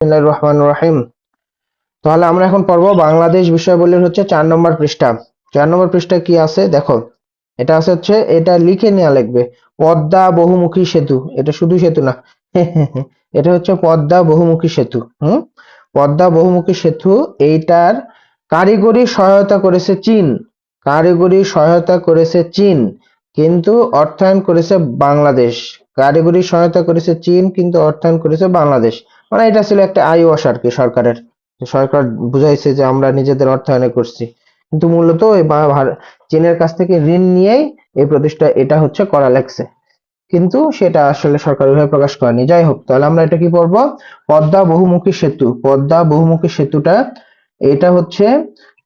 বিসমিল্লাহির রহমানির রহিম। তাহলে আমরা এখন পড়ব বাংলাদেশ বিষয়াবলীর হচ্ছে ৪ নম্বর পৃষ্ঠা। ৪ নম্বর পৃষ্ঠায় কি আছে দেখো। এটা আছে হচ্ছে এটা লিখে নেওয়া লাগবে। পদ্মা বহুমুখী সেতু। এটা শুধু সেতু না। এটা হচ্ছে পদ্মা বহুমুখী সেতু। পদ্মা বহুমুখী সেতু এইটার কারিগরি সহায়তা করেছে চীন। কারিগরি সহায়তা করেছে চীন, কিন্তু অর্থায়ন করেছে বাংলাদেশ। কারিগরি সহায়তা করেছে চীন, কিন্তু অর্থায়ন করেছে বাংলাদেশ। মানে এটা ছিল একটা আইওয়াস আর কি সরকারের। সরকার বুঝাইছে যে আমরা নিজেদের অর্থায়নে করছি, কিন্তু মূলত ওই চীনের কাছ থেকে ঋণ নিয়েই এই প্রতিষ্ঠা এটা হচ্ছে করা লাগছে, কিন্তু সেটা আসলে সরকারিভাবে প্রকাশ করেনি। যাই হোক, তাহলে আমরা এটা কি পড়বো? পদ্মা বহুমুখী সেতু। পদ্মা বহুমুখী সেতুটা এটা হচ্ছে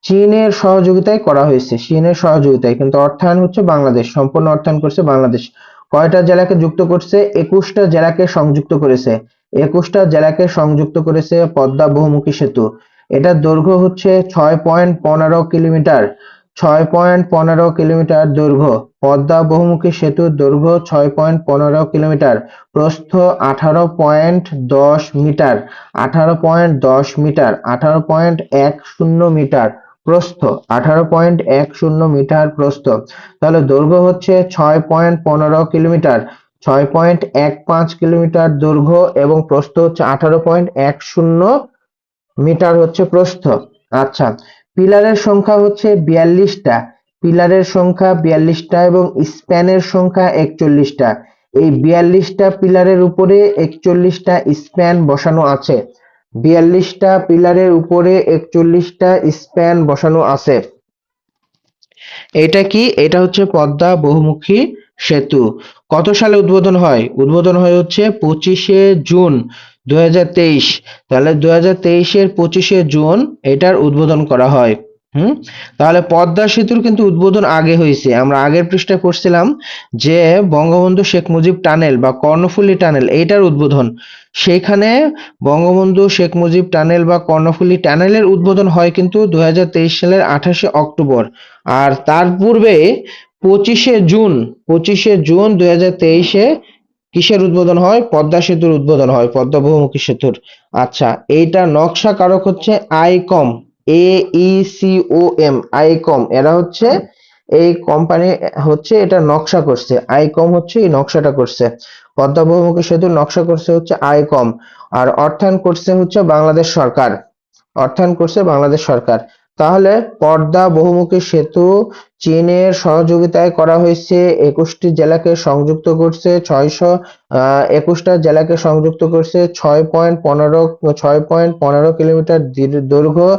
চীনের সহযোগিতায় করা হয়েছে। চীনের সহযোগিতায়, কিন্তু অর্থায়ন হচ্ছে বাংলাদেশ। সম্পূর্ণ অর্থায়ন করছে বাংলাদেশ। কয়টা জেলাকে যুক্ত করছে? 21টা জেলাকে সংযুক্ত করেছে। 21টা জেলাকে সংযুক্ত করেছে পদ্মা বহুমুখী সেতু। এটার দৈর্ঘ্য হচ্ছে 6.15 কিলোমিটার। 6.15 কিলোমিটার দৈর্ঘ্য। পদ্মা বহুমুখী সেতুর দৈর্ঘ্য 6.15 কিলোমিটার, প্রস্থ 18.10 মিটার। 18.10 মিটার, 18.10 মিটার প্রস্থ। 18.10 মিটার প্রস্থ। তাহলে দৈর্ঘ্য হচ্ছে 6.15 কিলোমিটার। 6.15 কিলোমিটার দৈর্ঘ্য এবং প্রস্থ হচ্ছে 18.10 মিটার হচ্ছে প্রস্থ। আচ্ছা, পিলারের সংখ্যা হচ্ছে 42টা। পিলারের সংখ্যা 42টা এবং স্প্যানের সংখ্যা 41টা। এই 42টা পিলারের উপরে 41টা স্প্যান বসানো আছে। 42টা পিলারের উপরে 41টা স্প্যান বসানো আছে। এটা কি? এটা হচ্ছে পদ্মা বহুমুখী সেতু। কত সালে উদ্বোধন হয়? উদ্বোধন হয় হচ্ছে 25শে জুন 2023। তাহলে 2023-এর 25শে জুন এটার উদ্বোধন করা হয়। তাহলে পদ্মা সেতুর কিন্তু উদ্বোধন আগে হয়েছে। আমরা আগের পৃষ্ঠায় পড়ছিলাম যে বঙ্গবন্ধু শেখ মুজিব টানেল বা কর্ণফুলী টানেল এইটার উদ্বোধন। সেখানে বঙ্গবন্ধু শেখ মুজিব টানেল বা কর্ণফুলী টানেলের উদ্বোধন হয় কিন্তু 2023 সালের 28শে অক্টোবর। আর তার পূর্বে 25শে জুন 2023-এ কিসের উদ্বোধন হয়? পদ্মা সেতুর উদ্বোধন হয়, পদ্মা বহুমুখী সেতুর। আচ্ছা, এইটা নকশা কারক হচ্ছে আইকম। AECOM, I.Com. এরা হচ্ছে এই কোম্পানি হচ্ছে এটা নকশা করছে। আইকম হচ্ছে এই নকশাটা করছে। পদ্মা বহুমুখী সেতুর নকশা করছে হচ্ছে আইকম। আর অর্থায়ন করছে হচ্ছে বাংলাদেশ সরকার। অর্থায়ন করছে বাংলাদেশ সরকার। তাহলে পদ্মা বহুমুখী সেতু চীনের সহযোগিতায় করা হয়েছে। 21টি জেলাকে সংযুক্ত করছে। 21টা জেলাকে সংযুক্ত করছে। 6.15 কিলোমিটার দৈর্ঘ্য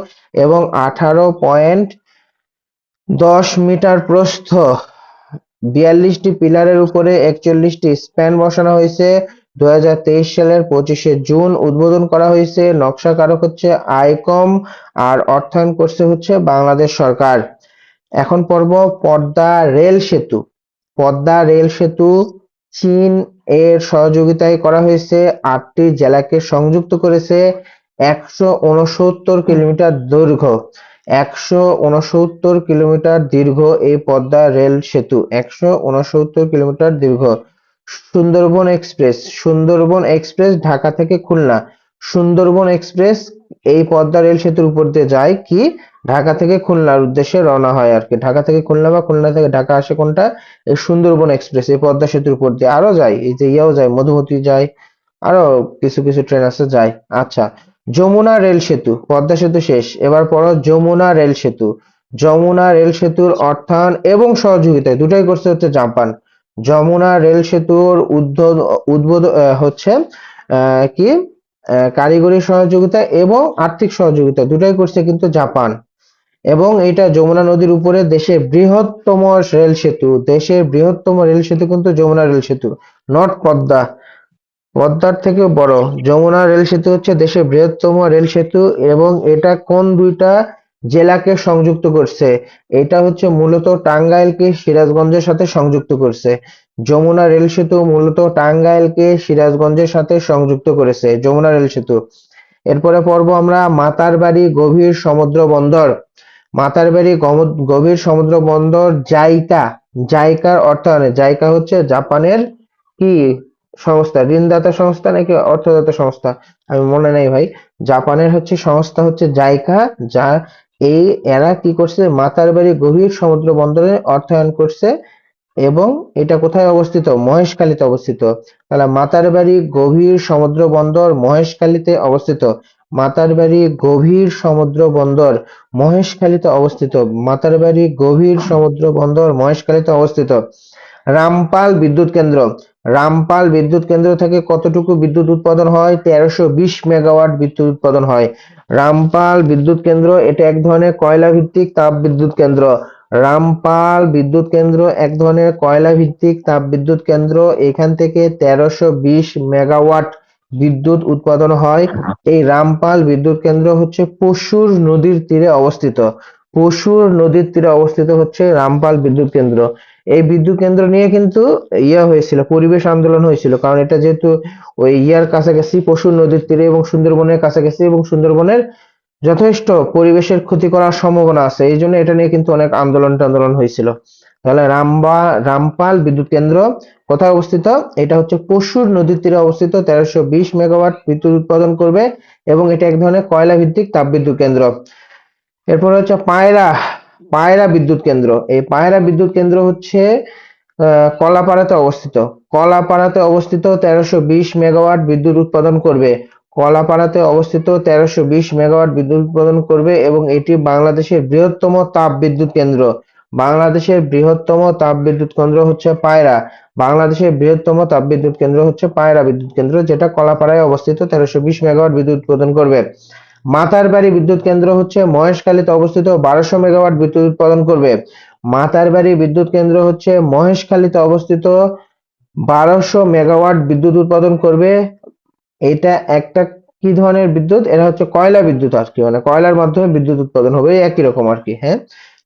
এবং 18.10 মিটার প্রস্থ। 42টি পিলারের উপরে 41টি স্প্যান বসানো হয়েছে। 2023 সালের 25শে জুন উদ্বোধন করা হয়েছে। নকশাকারক হচ্ছে আইকম আর অর্থায়ন করছে হচ্ছে বাংলাদেশ সরকার। এখন পর্ব পদ্মা রেল সেতু। পদ্মা রেল সেতু চীন এর সহযোগিতায় করা হয়েছে। 8টি জেলাকে সংযুক্ত করেছে। 169 কিলোমিটার দৈর্ঘ্য। 169 কিলোমিটার দীর্ঘ এই পদ্মা রেল সেতু। 169 কিলোমিটার দীর্ঘ। সুন্দরবন এক্সপ্রেস। সুন্দরবন এক্সপ্রেস ঢাকা থেকে খুলনা। সুন্দরবন এক্সপ্রেস এই পদ্মা রেল সেতুর উপর দিয়ে যায়, কি ঢাকা থেকে খুলনার উদ্দেশ্যে রওনা হয় আর কি। ঢাকা থেকে খুলনা বা খুলনা থেকে ঢাকা আসে কোনটা? এই সুন্দরবন এক্সপ্রেস এই পদ্মা সেতুর উপর দিয়ে। আরো যায়, এই যে ইয়াও যায়, মধুমতি যায়, আরো কিছু কিছু ট্রেন আছে যায়। আচ্ছা, যমুনা রেল সেতু। পদ্মা সেতু শেষ, এবার পড়ো যমুনা রেল সেতু। যমুনা রেল সেতুর অর্থায়ন এবং সহযোগিতায় দুটাই করছে হচ্ছে জাপান। যমুনা রেল সেতুর উদ্বোধন হচ্ছে কি কারিগরি সহযোগিতা এবং আর্থিক সহযোগিতা দুটাই করছে কিন্তু জাপান। এবং এটা যমুনা নদীর উপরে দেশের বৃহত্তম রেল সেতু। দেশের বৃহত্তম রেল সেতু কিন্তু যমুনা রেল সেতু, নট পদ্মা। পদ্মার থেকেও বড়। যমুনা রেল সেতু হচ্ছে দেশের বৃহত্তম রেল সেতু এবং এটা কোন দুইটা জেলাকে সংযুক্ত করছে? এটা হচ্ছে মূলত টাঙ্গাইলকে সিরাজগঞ্জের সাথে সংযুক্ত করছে। যমুনা রেল সেতু মূলত টাঙ্গাইলকে সিরাজগঞ্জের সাথে সংযুক্ত করেছে যমুনা রেল সেতু। এরপরে পড়বো আমরা মাতারবাড়ি গভীর সমুদ্র বন্দর। মাতারবাড়ি গভীর সমুদ্র বন্দর জাইকা। জাইকার অর্থায়নে। জাইকা হচ্ছে জাপানের কি সংস্থা? ঋণদাতা সংস্থা নাকি অর্থদাতা সংস্থা? আমি মনে নাই ভাই। জাপানের হচ্ছে সংস্থা হচ্ছে জাইকা, যা এরা কি করছে, মাতারবাড়ি গভীর সমুদ্র বন্দরে অর্থায়ন করছে এবং এটা কোথায় অবস্থিত, মহেশখালীতে অবস্থিত। তাহলে মাতারবাড়ি গভীর সমুদ্র বন্দর মহেশখালীতে অবস্থিত। মাতারবাড়ি গভীর সমুদ্র বন্দর মহেশখালীতে অবস্থিত। মাতারবাড়ি গভীর সমুদ্র বন্দর মহেশখালীতে অবস্থিত। রামপাল বিদ্যুৎ কেন্দ্র, রামপাল বিদ্যুৎ কেন্দ্র থেকে কতটুকু বিদ্যুৎ উৎপাদন হয়, 1320 মেগাওয়াট বিদ্যুৎ উৎপাদন হয়। রামপাল বিদ্যুৎ কেন্দ্র এটা এক ধরনের কয়লা ভিত্তিক তাপ বিদ্যুৎ কেন্দ্র। রামপাল বিদ্যুৎ কেন্দ্র এক ধরনের কয়লা ভিত্তিক তাপ বিদ্যুৎ কেন্দ্র। এখান থেকে 1320 মেগাওয়াট বিদ্যুৎ উৎপাদন হয়। এই রামপাল বিদ্যুৎ কেন্দ্র হচ্ছে পশুর নদীর তীরে অবস্থিত। পশুর নদীর তীরে অবস্থিত হচ্ছে রামপাল বিদ্যুৎ কেন্দ্র। এই বিদ্যুৎ কেন্দ্র নিয়ে কিন্তু হয়েছিল, পরিবেশ আন্দোলন হয়েছিল, কারণ এটা যেহেতু ওই কাছাকাছি, পশুর নদীর তীরে এবং সুন্দরবনের কাছাকাছি, এবং সুন্দরবনের যথেষ্ট পরিবেশের ক্ষতি করার সম্ভাবনা আছে, এই জন্য এটা নিয়ে কিন্তু অনেক আন্দোলন হয়েছিল। তাহলে রামপাল বিদ্যুৎ কেন্দ্র কোথায় অবস্থিত, এটা হচ্ছে পশুর নদীর তীরে অবস্থিত, 1320 মেগাওয়াট বিদ্যুৎ উৎপাদন করবে এবং এটা এক ধরনের কয়লা ভিত্তিক তাপবিদ্যুৎ কেন্দ্র। এরপর হচ্ছে পায়রা, পায়রা বিদ্যুৎ কেন্দ্র। এই পায়রা বিদ্যুৎ কেন্দ্র হচ্ছে কলাপাড়াতে অবস্থিত। কলাপাড়াতে অবস্থিত 1320 মেগাওয়াট বিদ্যুৎ উৎপাদন করবে। কলাপাড়াতে অবস্থিত 1320 মেগাওয়াট বিদ্যুৎ উৎপাদন করবে এবং এটি বাংলাদেশের বৃহত্তম তাপ বিদ্যুৎ কেন্দ্র। বাংলাদেশের বৃহত্তম তাপ বিদ্যুৎ কেন্দ্র হচ্ছে পায়রা। বাংলাদেশের বৃহত্তম তাপ বিদ্যুৎ কেন্দ্র হচ্ছে পায়রা বিদ্যুৎ কেন্দ্র, যেটা কলাপাড়ায় অবস্থিত, 1320 মেগাওয়াট বিদ্যুৎ উৎপাদন করবে। মাতারবাড়ি বিদ্যুৎ কেন্দ্র হচ্ছে মহেশখালীতে অবস্থিত, 1200 মেগাওয়াট বিদ্যুৎ উৎপাদন করবে। মাতারবাড়ি বিদ্যুৎ কেন্দ্র হচ্ছে মহেশখালীতে অবস্থিত, 1200 মেগাওয়াট বিদ্যুৎ উৎপাদন করবে। এটা একটা কি ধরনের বিদ্যুৎ, এটা হচ্ছে কয়লা বিদ্যুৎ আর কি, মানে কয়লার মাধ্যমে বিদ্যুৎ উৎপাদন হবে, একই রকম আর কি। হ্যাঁ,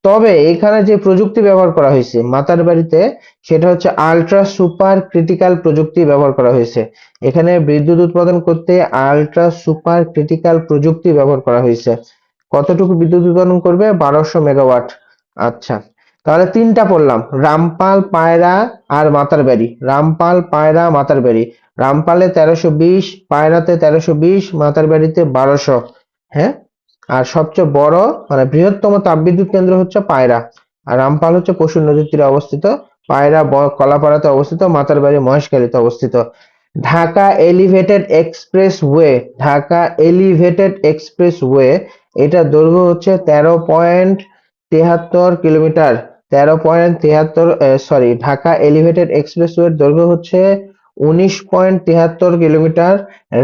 তবে এখানে যে প্রযুক্তি ব্যবহার করা হয়েছে মাতারবাড়িতে, সেটা হচ্ছে আল্ট্রা সুপার ক্রিটিক্যাল প্রযুক্তি ব্যবহার করা হয়েছে। এখানে বিদ্যুৎ উৎপাদন করতে আল্ট্রা সুপার ক্রিটিক্যাল প্রযুক্তি ব্যবহার করা হয়েছে। কতটুকু বিদ্যুৎ উৎপাদন করবে, 1200 মেগাওয়াট। আচ্ছা, তাহলে তিনটা পড়লাম, রামপাল, পায়রা আর মাতারবাড়ি। রামপাল, পায়রা, মাতারবাড়ি। রামপালে 1320, পায়রাতে 1320, মাতারবাড়িতে 1200। হ্যাঁ, আর সবচেয়ে বড় মানে বৃহত্তম তাপবিদ্যুৎ কেন্দ্র হচ্ছে পায়রা। আর রামপাল হচ্ছে পশুর নদীর তীরে অবস্থিত, পায়রা কলাপাড়াতে অবস্থিত, মাতারবাড়ি মহেশখালীতে অবস্থিত। Dhaka elevated expressway, Dhaka elevated expressway, এটা দৈর্ঘ্য হচ্ছে 13.73 কিলোমিটার। 13.73, সরি, ঢাকা এলিভেটেড এক্সপ্রেসওয়ের দৈর্ঘ্য হচ্ছে 19.73 কিলোমিটার,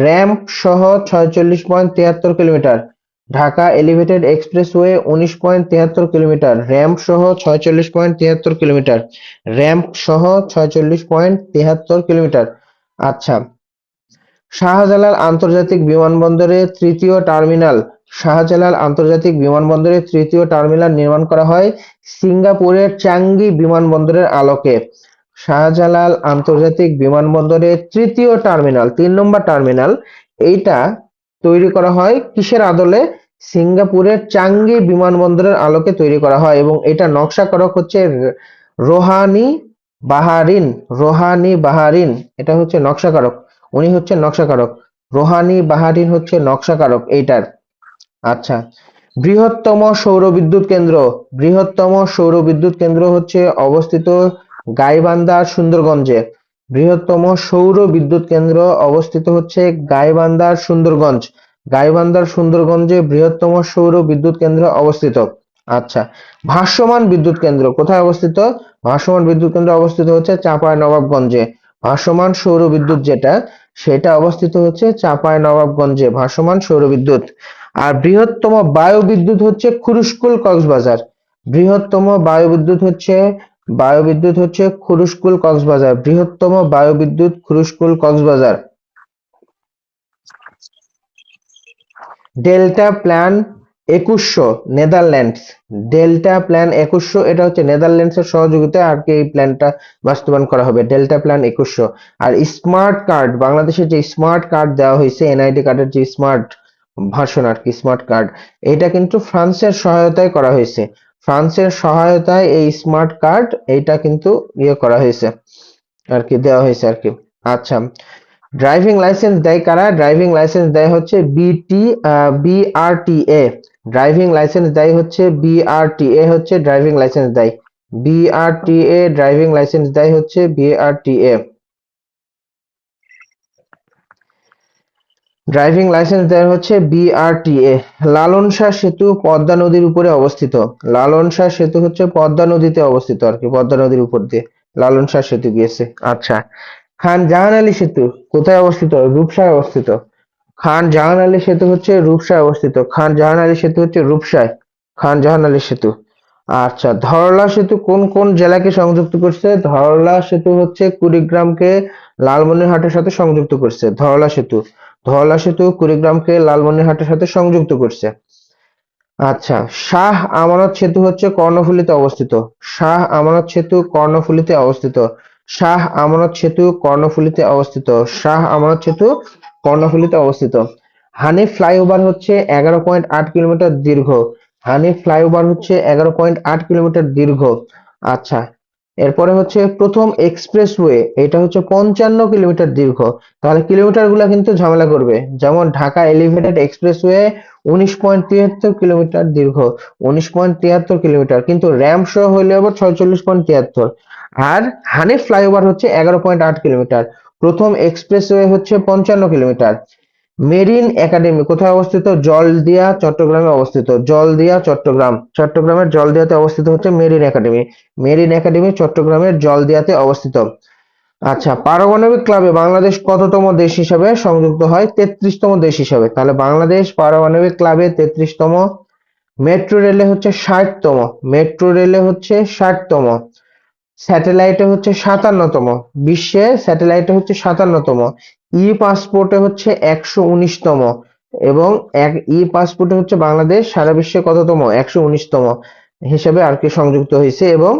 র্যাম্প সহ 46.73 kilometre. Dhaka elevated expressway 19.73 kilometre, ramp সহ 46.73 কিলোমিটার। র্যাম্প সহ 46.73 কিলোমিটার। আচ্ছা, শাহজালাল আন্তর্জাতিক বিমানবন্দরের তৃতীয় টার্মিনাল, শাহজালাল আন্তর্জাতিক বিমানবন্দরের তৃতীয় টার্মিনাল নির্মাণ করা হয় সিঙ্গাপুরের চাঙ্গি বিমানবন্দরের আলোকে। শাহজালাল আন্তর্জাতিক বিমানবন্দরের তৃতীয় টার্মিনাল, 3 নম্বর টার্মিনাল, এইটা তৈরি করা হয় কিসের আদলে, সিঙ্গাপুরের চাঙ্গি বিমানবন্দরের আলোকে তৈরি করা হয় এবং এটা নকশাকারক হচ্ছে রোহানি বাহারিন। রোহানি বাহারিন এটা হচ্ছে নকশাকারক, উনি হচ্ছেন নকশাকারক। রোহানি বাহারিন হচ্ছে নকশাকারক এইটার। আচ্ছা, বৃহত্তম সৌর বিদ্যুৎ কেন্দ্র, বৃহত্তম সৌর বিদ্যুৎ কেন্দ্র হচ্ছে অবস্থিত গাইবান্ধার সুন্দরগঞ্জে। বৃহত্তম সৌর বিদ্যুৎ কেন্দ্র অবস্থিত হচ্ছে গাইবান্ধার সুন্দরগঞ্জ। গাইবান্ধার সুন্দরগঞ্জে বৃহত্তম সৌর বিদ্যুৎ কেন্দ্র অবস্থিত। আচ্ছা, ভাসমান বিদ্যুৎ কেন্দ্র কোথায় অবস্থিত, ভাসমান বিদ্যুৎ কেন্দ্র অবস্থিত হচ্ছে চাঁপাইনবাবগঞ্জে। ভাসমান সৌর বিদ্যুৎ যেটা, সেটা অবস্থিত হচ্ছে চাঁপাইনবাবগঞ্জে, ভাসমান সৌর বিদ্যুৎ। আর বৃহত্তম বায়ু বিদ্যুৎ হচ্ছে খুরুশকুল কক্সবাজার। বৃহত্তম বায়ু বিদ্যুৎ হচ্ছে খুরুশকুল কক্সবাজার। বৃহত্তম বায়ু বিদ্যুৎ Khurushkul Cox's Bazar. Delta plan 2100 Netherlands. Delta plan 2100 এটা হচ্ছে নেদারল্যান্ডসের সহযোগিতায় আর কি এই প্ল্যানটা বাস্তবায়ন করা হবে, ডেল্টা প্ল্যান 2100। আর স্মার্ট কার্ড, বাংলাদেশের যে স্মার্ট কার্ড দেওয়া হয়েছে, এনআইডি কার্ডের যে স্মার্ট ভার্সন আর কি, স্মার্ট কার্ড, এটা কিন্তু ফ্রান্সের সহায়তায় করা হয়েছে। ফ্রান্সের সহায়তায় এই স্মার্ট কার্ড এইটা কিন্তু করা হয়েছে আর কি, দেওয়া হয়েছে আর কি। আচ্ছা, ড্রাইভিং লাইসেন্স দেয় কারা? ড্রাইভিং লাইসেন্স দেয় হচ্ছে বিআরটিএ। ড্রাইভিং লাইসেন্স দেয় হচ্ছে বিআরটিএ, হচ্ছে ড্রাইভিং লাইসেন্স দেয় বিআরটিএ। ড্রাইভিং লাইসেন্স দেয় হচ্ছে বিআরটিএ। ড্রাইভিং লাইসেন্স দেয় হচ্ছে বিআরটিএ। লালন শাহ সেতু পদ্মা নদীর উপরে অবস্থিত। লালন শাহ সেতু হচ্ছে পদ্মা নদীতে অবস্থিত আর কি, পদ্মা নদীর উপর দিয়ে লালন শাহ সেতু গিয়েছে। আচ্ছা, খান জাহান আলী সেতু কোথায় অবস্থিত? রূপসায় অবস্থিত। খান জাহান আলী সেতু হচ্ছে রূপসায় অবস্থিত। খান জাহান আলী সেতু হচ্ছে রূপসায়। খান জাহান আলী সেতু। আচ্ছা, ধরলা সেতু কোন কোন জেলাকে সংযুক্ত করছে? ধরলা সেতু হচ্ছে কুড়িগ্রামকে লালমনিরহাটের সাথে সংযুক্ত করছে। ধরলা সেতু, ধরলা সেতু কুড়িগ্রামকে লালমনিরহাটের সাথে সংযুক্ত করছে। আচ্ছা, শাহ আমানত সেতু হচ্ছে কর্ণফুলীতে অবস্থিত। শাহ আমানত সেতু কর্ণফুলীতে অবস্থিত। শাহ আমানত সেতু কর্ণফুলীতে অবস্থিত। শাহ আমানত সেতু কর্ণফুলীতে অবস্থিত। হানিফ ফ্লাইওভার হচ্ছে 11.8 কিলোমিটার দীর্ঘ। হানিফ ফ্লাইওভার হচ্ছে 11.8 কিলোমিটার দীর্ঘ। আচ্ছা, এরপরে হচ্ছে প্রথম এক্সপ্রেসওয়ে, এটা হচ্ছে 55 কিলোমিটার দীর্ঘ। তাহলে কিলোমিটার গুলা কিন্তু ঝামেলা করবে। যেমন ঢাকা এলিভেটেড এক্সপ্রেসওয়ে 19.73 কিলোমিটার দীর্ঘ, 19.73 কিলোমিটার, কিন্তু র্যাম সহ হইলে আবার 46.73। আর হানিফ ফ্লাইওভার হচ্ছে 11.8 কিলোমিটার। প্রথম এক্সপ্রেসওয়ে হচ্ছে 55 কিলোমিটার। মেরিন একাডেমি কোথায় অবস্থিত? জলদিয়া চট্টগ্রামে অবস্থিত। জলদিয়া চট্টগ্রাম, চট্টগ্রামের জলদিয়াতে অবস্থিত হচ্ছে মেরিন একাডেমি। মেরিন একাডেমি চট্টগ্রামের জলদিয়াতে অবস্থিত। আচ্ছা, পারমাণবিক ক্লাবে বাংলাদেশ কততম দেশ হিসাবে সংযুক্ত হয়? 33তম দেশ হিসাবে। তাহলে বাংলাদেশ পারমাণবিক ক্লাবে 33তম। মেট্রো রেলে হচ্ছে 60তম। মেট্রো রেলে হচ্ছে 60তম। স্যাটেলাইটে হচ্ছে 57তম। বিশ্বে স্যাটেলাইটে হচ্ছে 57তম। ই পাসপোর্টে হচ্ছে 119তম। এবং ই পাসপোর্টে হচ্ছে বাংলাদেশ সারা বিশ্বে কততম? 119তম হিসেবে আর কি সংযুক্ত হয়েছে। এবং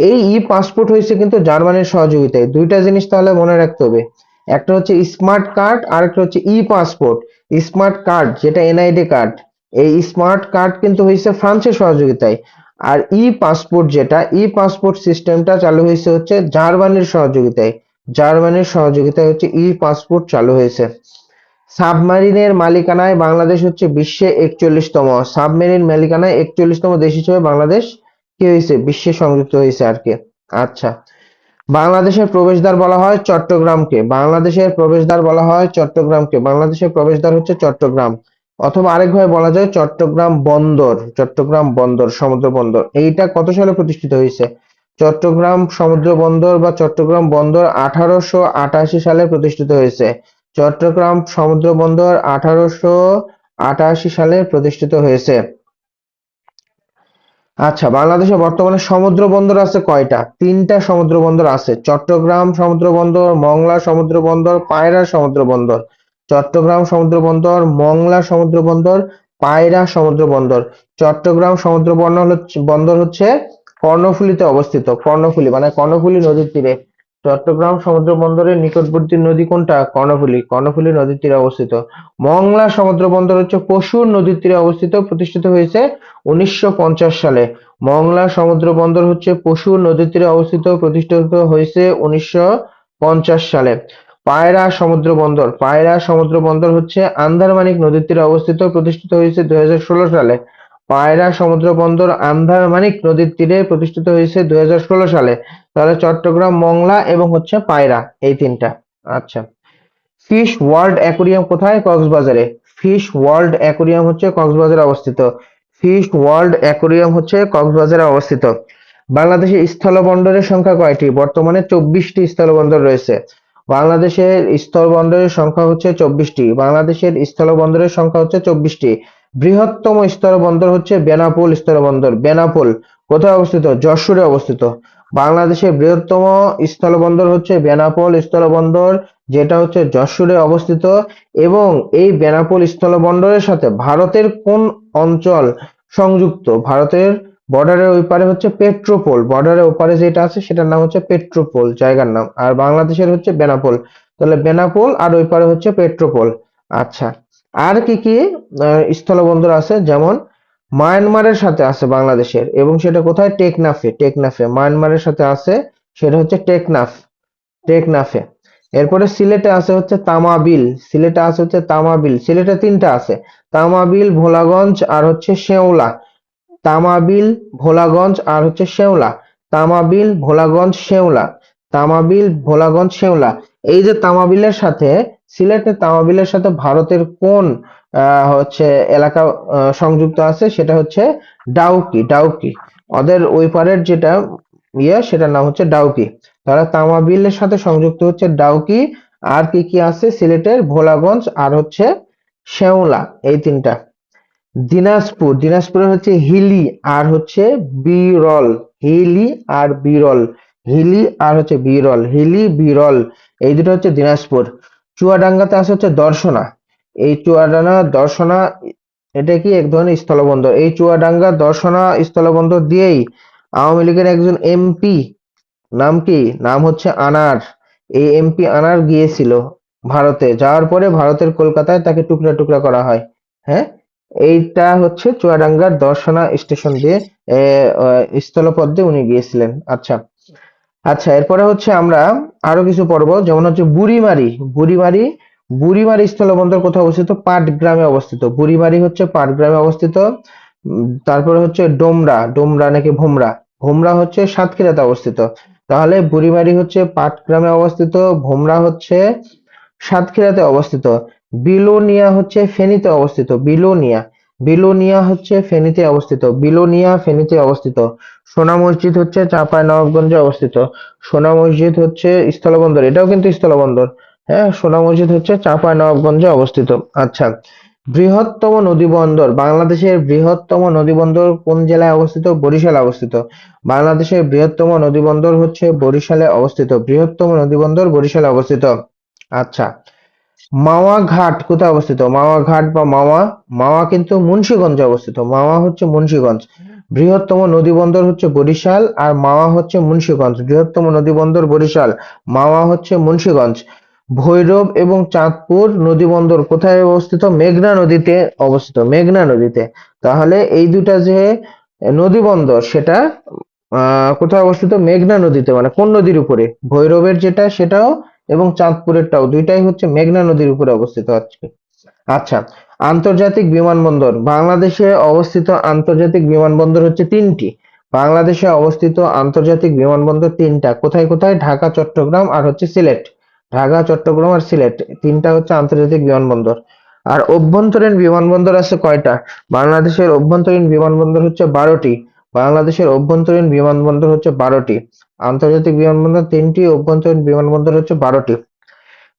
এই ই পাসপোর্ট হয়েছে কিন্তু জার্মানির সহযোগিতায়। দুইটা জিনিস তাহলে মনে রাখতে হবে, একটা হচ্ছে স্মার্ট কার্ড আর একটা হচ্ছে ই পাসপোর্ট। স্মার্ট কার্ড যেটা এনআইডি কার্ড, এই স্মার্ট কার্ড কিন্তু হয়েছে ফ্রান্সের সহযোগিতায়। আর ই পাসপোর্ট, যেটা ই পাসপোর্ট সিস্টেমটা চালু হয়েছে হচ্ছে জার্মানির সহযোগিতায়। জার্মানির সহযোগিতায় হচ্ছে ই পাসপোর্ট চালু হয়েছে। সাবমেরিনের মালিকানায় বাংলাদেশ হচ্ছে বিশ্বে 41তম। সাবমেরিন মালিকানায় 41তম দেশ হিসেবে বাংলাদেশ কি হয়েছে? বিশ্বে সংযুক্ত হয়েছে আর কি। আচ্ছা, বাংলাদেশের প্রবেশদ্বার বলা হয় চট্টগ্রামকে। বাংলাদেশের প্রবেশদ্বার বলা হয় চট্টগ্রামকে। বাংলাদেশের প্রবেশদ্বার হচ্ছে চট্টগ্রাম। অথবা আরেকভাবে বলা যায় চট্টগ্রাম বন্দর। চট্টগ্রাম বন্দর, সমুদ্র বন্দর। এইটা কত সালে প্রতিষ্ঠিত হয়েছে? চট্টগ্রাম সমুদ্র বন্দর বা চট্টগ্রাম বন্দর 1888 সালে প্রতিষ্ঠিত হয়েছে। চট্টগ্রাম সমুদ্র বন্দর 1888 সালে প্রতিষ্ঠিত হয়েছে। আচ্ছা, বাংলাদেশে বর্তমানে সমুদ্র বন্দর আছে কয়টা? 3টা সমুদ্র বন্দর আছে। চট্টগ্রাম সমুদ্র বন্দর, মংলা সমুদ্র বন্দর, পায়রা সমুদ্র বন্দর। চট্টগ্রাম সমুদ্র বন্দর, মংলা সমুদ্র বন্দর, পায়রা সমুদ্র বন্দর। চট্টগ্রাম সমুদ্র বন্দর হচ্ছে কর্ণফুলীতে অবস্থিত। কর্ণফুলী মানে কর্ণফুলী নদীর তীরে। চট্টগ্রাম সমুদ্র বন্দরের নিকটবর্তী নদী কোনটা? কর্ণফুলী। কর্ণফুলী নদীর তীরে অবস্থিত। মংলা সমুদ্র বন্দর হচ্ছে পশুর নদীর তীরে অবস্থিত, প্রতিষ্ঠিত হয়েছে 1950 সালে। মংলা সমুদ্র বন্দর হচ্ছে পশুর নদীর তীরে অবস্থিত, প্রতিষ্ঠিত হয়েছে 1950 সালে। পায়রা সমুদ্র বন্দর, পায়রা সমুদ্র বন্দর হচ্ছে আন্দারমানিক নদীর তীরে অবস্থিত, প্রতিষ্ঠিত হয়েছে 2016 সালে। পায়রা সমুদ্র বন্দর আন্দারমানিক নদীর তীরে প্রতিষ্ঠিত হয়েছে 2016 সালে। তাহলে চট্টগ্রাম, মংলা এবং হচ্ছে পায়রা, এই তিনটা। আচ্ছা, ফিশ ওয়ার্ল্ড অ্যাকুরিয়াম কোথায়? কক্সবাজারে। ফিশ ওয়ার্ল্ড অ্যাকুরিয়াম হচ্ছে কক্সবাজারে অবস্থিত। ফিশ ওয়ার্ল্ড অ্যাকুরিয়াম হচ্ছে কক্সবাজারে অবস্থিত। বাংলাদেশে স্থলবন্দরের সংখ্যা কয়টি? বর্তমানে 24টি স্থলবন্দর রয়েছে। বাংলাদেশের স্থলবন্দরের সংখ্যা হচ্ছে 24টি। বাংলাদেশের স্থলবন্দরের সংখ্যা হচ্ছে 24টি। বৃহত্তম স্থলবন্দর হচ্ছে বেনাপোল স্থলবন্দর। বেনাপোল কোথায় অবস্থিত? যশোরে অবস্থিত। বাংলাদেশের বৃহত্তম স্থলবন্দর হচ্ছে বেনাপোল স্থলবন্দর, যেটা হচ্ছে যশোরে অবস্থিত। এবং এই বেনাপোল স্থলবন্দরের সাথে ভারতের কোন অঞ্চল সংযুক্ত? ভারতের বর্ডারের ওই পারে হচ্ছে পেট্রোপোল। বর্ডারের ওপারে যেটা আছে সেটার নাম হচ্ছে পেট্রোপোল, জায়গার নাম। আর বাংলাদেশের হচ্ছে বেনাপোল। তাহলে বেনাপোল আর ওই পারে হচ্ছে পেট্রোপোল। আচ্ছা, আর কি কি স্থলবন্দর আছে? যেমন মায়ানমারের সাথে আছে বাংলাদেশের, এবং সেটা কোথায়? টেকনাফে। টেকনাফে মায়ানমারের সাথে আছে, সেটা হচ্ছে টেকনাফ। টেকনাফে। এরপরে সিলেটে আছে হচ্ছে তামাবিল, সিলেটে আছে হচ্ছে তামাবিল, সিলেটে তিনটা আছে, তামাবিল, ভোলাগঞ্জ আর হচ্ছে শেওলা। তামাবিল, ভোলাগঞ্জ আর হচ্ছে শেওলা। তামাবিল, ভোলাগঞ্জ, শেওলা। তামাবিল, ভোলাগঞ্জ, শেওলা। এই যে তামাবিলের সাথে, সিলেটের তামাবিলের সাথে ভারতের কোন হচ্ছে এলাকা সংযুক্ত আছে, সেটা হচ্ছে ডাউকি, ডাউকি। ওদের ওই পারের যেটা সেটার নাম হচ্ছে ডাউকি। তাহলে তামাবিলের সাথে সংযুক্ত হচ্ছে ডাউকি। আর কি কি আছে সিলেটের? ভোলাগঞ্জ আর হচ্ছে শেওলা, এই তিনটা। দিনাজপুর, দিনাজপুরে হচ্ছে হিলি আর হচ্ছে বিরল। হিলি আর বিরল। হিলি আর হচ্ছে বিরল, হিলি বিরল, এই দুটো হচ্ছে দিনাজপুর। চুয়াডাঙ্গাতে আছে হচ্ছে দর্শনা। এই চুয়াডাঙ্গা দর্শনা, এটা কি এক ধরনের স্থলবন্দর। এই চুয়াডাঙ্গা দর্শনা স্থলবন্দর দিয়েই আওয়ামী লীগের একজন এমপি, নাম কি? নাম হচ্ছে আনার। এই এমপি আনার গিয়েছিল ভারতে, যাওয়ার পরে ভারতের কলকাতায় তাকে টুকরা টুকরা করা হয়। হ্যাঁ, এইটা হচ্ছে চুয়াডাঙ্গার দর্শনা স্টেশন দিয়ে স্থলপথ দিয়ে উনি গিয়েছিলেন। আচ্ছা, আচ্ছা, এরপরে হচ্ছে আমরা আরো কিছু পড়বো, যেমন হচ্ছে বুড়িমারি। বুড়িমারি, বুড়িমারি স্থলবন্দর কোথায় অবস্থিত? পাটগ্রামে অবস্থিত। বুড়িমারি হচ্ছে পাটগ্রামে অবস্থিত। তারপরে হচ্ছে ডোমরা, ডোমরা নাকি ভোমরা, ভোমরা হচ্ছে সাতক্ষীরাতে অবস্থিত। তাহলে বুড়িমারি হচ্ছে পাটগ্রামে অবস্থিত, ভোমরা হচ্ছে সাতক্ষীরাতে অবস্থিত। বিলোনিয়া হচ্ছে ফেনীতে অবস্থিত। বিলোনিয়া, বিলোনিয়া হচ্ছে ফেনীতে অবস্থিত। বিলোনিয়া ফেনীতে অবস্থিত। সোনা মসজিদ হচ্ছে চাঁপাইনবাবগঞ্জে অবস্থিত। সোনা মসজিদ হচ্ছে স্থলবন্দর, এটাও কিন্তু স্থলবন্দর। হ্যাঁ, সোনা মসজিদ হচ্ছে চাঁপাইনবাবগঞ্জে অবস্থিত। আচ্ছা, বৃহত্তম নদী বন্দর, বাংলাদেশের বৃহত্তম নদী বন্দর কোন জেলায় অবস্থিত? বরিশালে অবস্থিত। বাংলাদেশের বৃহত্তম নদী বন্দর হচ্ছে বরিশালে অবস্থিত। বৃহত্তম নদী বন্দর বরিশালে অবস্থিত। আচ্ছা, মাওয়া ঘাট কোথায় অবস্থিত? মাওয়া ঘাট বা মাওয়া, মাওয়া কিন্তু মুন্সিগঞ্জে অবস্থিত। মাওয়া হচ্ছে মুন্সিগঞ্জ। বৃহত্তম নদী বন্দর হচ্ছে বরিশাল, আর মাওয়া হচ্ছে মুন্সিগঞ্জ। বৃহত্তম নদী বন্দর বরিশাল, মাওয়া হচ্ছে মুন্সিগঞ্জ। ভৈরব এবং চাঁদপুর নদী বন্দর কোথায় অবস্থিত? মেঘনা নদীতে অবস্থিত, মেঘনা নদীতে। তাহলে এই দুটা যে নদী বন্দর, সেটা কোথায় অবস্থিত? মেঘনা নদীতে। মানে কোন নদীর উপরে? ভৈরবের যেটা সেটাও, এবং চাঁদপুরেরটাও, দুইটাই হচ্ছে মেঘনা নদীর উপরে অবস্থিত আছে। আচ্ছা, আন্তর্জাতিক বিমানবন্দর, বাংলাদেশে অবস্থিত আন্তর্জাতিক বিমানবন্দর হচ্ছে তিনটি। বাংলাদেশে অবস্থিত আন্তর্জাতিক বিমানবন্দর তিনটা। কোথায় কোথায়? ঢাকা, চট্টগ্রাম আর হচ্ছে সিলেট। ঢাকা, চট্টগ্রাম আর সিলেট, তিনটা হচ্ছে আন্তর্জাতিক বিমানবন্দর। আর অভ্যন্তরীণ বিমানবন্দর আছে কয়টা? বাংলাদেশের অভ্যন্তরীণ বিমানবন্দর হচ্ছে 12টি। বাংলাদেশের অভ্যন্তরীণ বিমানবন্দর হচ্ছে 12টি। আন্তর্জাতিক বিমানবন্দর তিনটি, অভ্যন্তরীণ বিমানবন্দর হচ্ছে 12টি।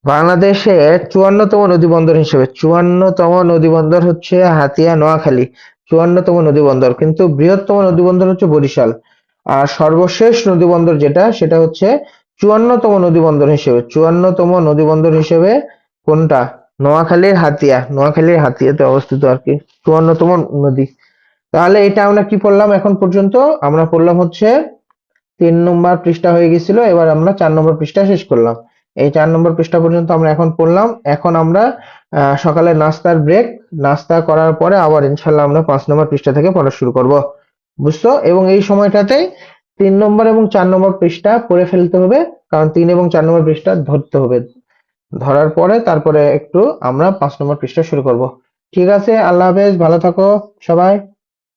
বাংলাদেশে 54তম নদীবন্দর হিসেবে, 54তম নদীবন্দর হচ্ছে হাতিয়া, নোয়াখালী। 54তম নদীবন্দর, কিন্তু বৃহত্তম নদীবন্দর হচ্ছে বরিশাল। আর সর্বশেষ নদীবন্দর যেটা, সেটা হচ্ছে 54তম নদীবন্দর হিসেবে, 54তম নদীবন্দর হিসেবে কোনটা? নোয়াখালীর হাতিয়া, নোয়াখালীর হাতিয়াতে অবস্থিত আর কি 54তম নদী। তাহলে এটা আমরা কি পড়লাম এখন পর্যন্ত? আমরা পড়লাম হচ্ছে 3 নম্বর পৃষ্ঠা হয়ে গেছিল, এবার আমরা 4 নম্বর পৃষ্ঠা শেষ করলাম। এই 4 নম্বর পৃষ্ঠা পর্যন্ত আমরা এখন পড়লাম। এখন আমরা সকালে নাস্তার ব্রেক, নাস্তা করার পরে আবার ইনশাল্লাহ আমরা 5 নম্বর পৃষ্ঠা থেকে পড়া শুরু করব। বুঝছো? এবং এই সময়টাতে 3 নম্বর এবং 4 নম্বর পৃষ্ঠা পড়ে ফেলতে হবে, কারণ 3 এবং 4 নম্বর পৃষ্ঠা ধরতে হবে। ধরার পরে তারপরে একটু আমরা 5 নম্বর পৃষ্ঠা শুরু করব। ঠিক আছে, আল্লাহ হাফেজ, ভালো থাকো সবাই।